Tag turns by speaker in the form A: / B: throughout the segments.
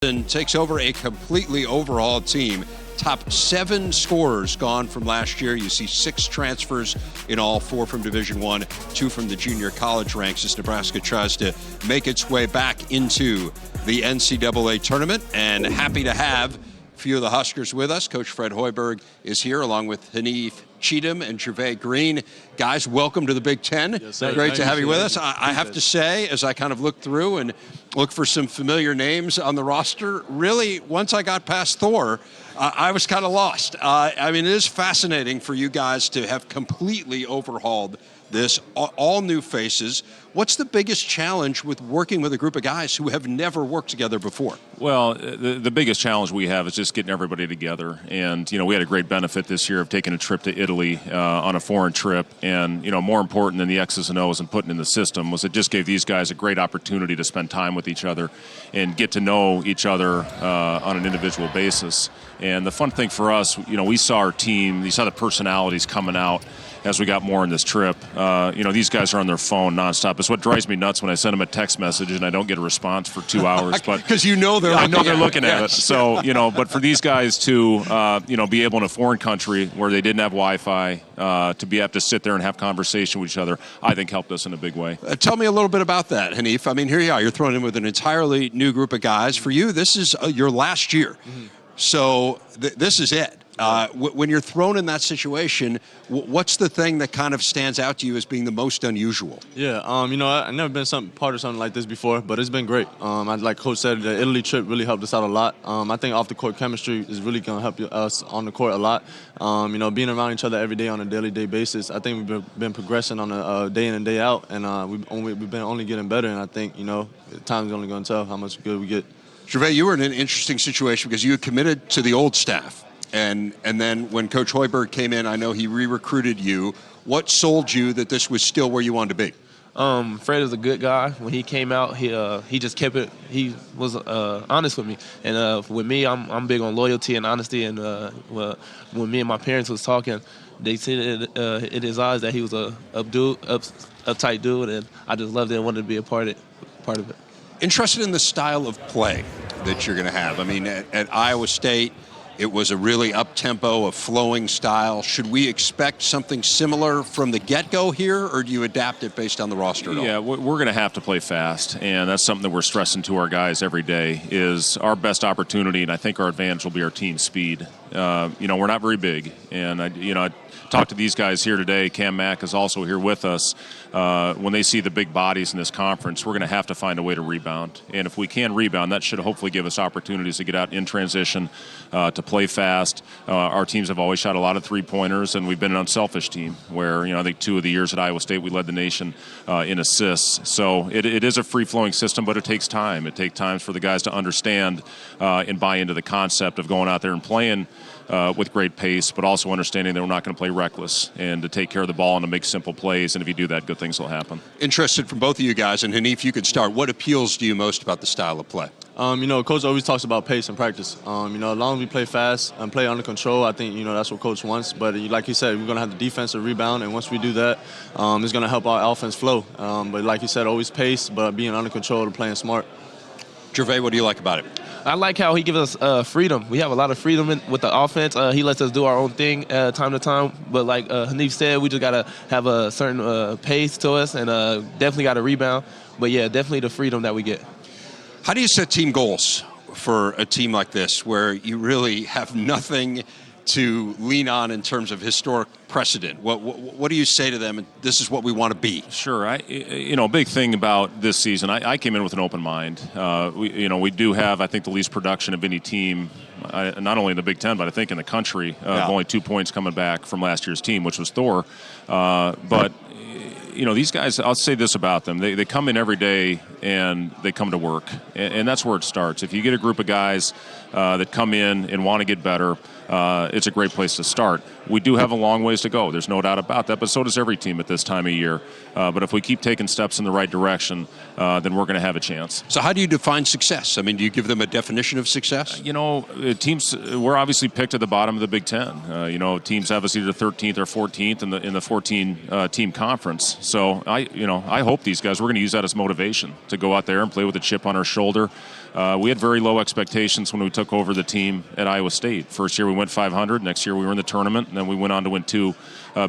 A: And takes over a completely overhauled team. Top 7 scorers gone from last year. You see 6 transfers in all, 4 from Division I, 2 from the junior college ranks as Nebraska tries to make its way back into the NCAA tournament. And happy to have a few of the Huskers with us. Coach Fred Hoiberg is here along with Haanif, Cheatham, and Jervay Green. Guys, welcome to the Big Ten.
B: Yes, sir.
A: Great to have you with us. I have to say, as I kind of look through and look for some familiar names on the roster, really, once I got past Thor, I was kind of lost. I mean, it is fascinating for you guys to have completely overhauled this, all new faces. What's the biggest challenge with working with a group of guys who have never worked together before?
B: Well, the biggest challenge we have is just getting everybody together. And, we had a great benefit this year of taking a trip to Italy on a foreign trip. And, more important than the X's and O's and putting in the system was it just gave these guys a great opportunity to spend time with each other and get to know each other on an individual basis. And the fun thing for us, we saw our team, we saw the personalities coming out as we got more in this trip. These guys are on their phone nonstop. It's what drives me nuts when I send them a text message and I don't get a response for 2 hours. But
A: because they're
B: looking at it. So, but for these guys to, be able in a foreign country where they didn't have Wi-Fi, to be able to sit there and have conversation with each other, I think helped us in a big way.
A: Tell me a little bit about that, Haanif. I mean, here you are. You're thrown in with an entirely new group of guys. For you, this is your last year. Mm-hmm. So this is it. When you're thrown in that situation, what's the thing that kind of stands out to you as being the most unusual?
C: Yeah, I've never been part of something like this before, but it's been great. Like Coach said, the Italy trip really helped us out a lot. I think off-the-court chemistry is really going to help us on the court a lot. Being around each other every day on a daily basis, I think we've been progressing on a day in and day out, and we've been only getting better, and I think, time's only going to tell how much good we get.
A: Jervay, you were in an interesting situation because you had committed to the old staff. And then when Coach Hoiberg came in, I know he re-recruited you. What sold you that this was still where you wanted to be?
D: Fred is a good guy. When he came out, he just kept it. He was honest with me, and with me, I'm big on loyalty and honesty. And when me and my parents was talking, they said in his eyes that he was a uptight dude, and I just loved it and wanted to be a part of it.
A: Interested in the style of play that you're going to have. I mean, at Iowa State, it was a really up-tempo, a flowing style. Should we expect something similar from the get-go here, or do you adapt it based on the roster at all?
B: Yeah, we're going to have to play fast, and that's something that we're stressing to our guys every day is our best opportunity, and I think our advantage will be our team speed. We're not very big, and I talked to these guys here today. Cam Mack is also here with us. When they see the big bodies in this conference, we're going to have to find a way to rebound. And if we can rebound, that should hopefully give us opportunities to get out in transition, to play fast. Our teams have always shot a lot of three-pointers, and we've been an unselfish team where, I think 2 of the years at Iowa State, we led the nation in assists. So it is a free-flowing system, but it takes time. It takes time for the guys to understand and buy into the concept of going out there and playing with great pace, but also understanding that we're not going to play reckless and to take care of the ball and to make simple plays. And if you do that, good things will happen.
A: Interested from both of you guys, and Haanif, you could start. What appeals to you most about the style of play?
C: Coach always talks about pace and practice. As long as we play fast and play under control, I think, that's what Coach wants. But like he said, we're going to have the defensive rebound, and once we do that, it's going to help our offense flow. But like you said, always pace, but being under control and playing smart.
A: Jervay, what do you like about it?
D: I like how he gives us freedom. We have a lot of freedom with the offense. He lets us do our own thing time to time. But like Haanif said, we just got to have a certain pace to us and definitely got to rebound. But, yeah, definitely the freedom that we get.
A: How do you set team goals for a team like this where you really have nothing to lean on in terms of historic precedent? What do you say to them? This is what we want to be.
B: Sure. A big thing about this season, I came in with an open mind. We do have, I think, the least production of any team, not only in the Big Ten, but I think in the country. Only 2 points coming back from last year's team, which was Thor. But these guys, I'll say this about them. They come in every day and they come to work. And that's where it starts. If you get a group of guys that come in and want to get better, it's a great place to start. We do have a long ways to go. There's no doubt about that, but so does every team at this time of year. But if we keep taking steps in the right direction, then we're going to have a chance.
A: So how do you define success? I mean, do you give them a definition of success?
B: Teams, we're obviously picked at the bottom of the Big Ten. Teams have us either 13th or 14th in the 14-team conference. So I hope these guys, we're going to use that as motivation to go out there and play with a chip on our shoulder. We had very low expectations when we took over the team at Iowa State. First year we went 500. Next year we were in the tournament, and then we went on to win 2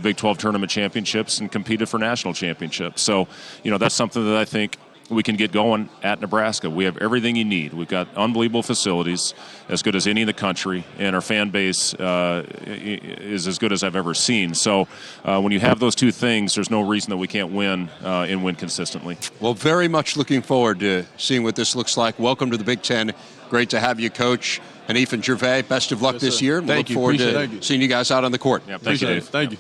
B: Big 12 tournament championships and competed for national championships. So, that's something that I think we can get going at Nebraska. We have everything you need. We've got unbelievable facilities, as good as any in the country, and our fan base is as good as I've ever seen. So when you have those two things, there's no reason that we can't win and win consistently.
A: Well, very much looking forward to seeing what this looks like. Welcome to the Big Ten. Great to have you, Coach. Haanif and Jervay, best of luck this year.
C: Thank
A: Look
C: you.
A: forward
C: Appreciate
A: to seeing you guys out on the court.
B: Yeah, thank you, Dave.
C: Thank you.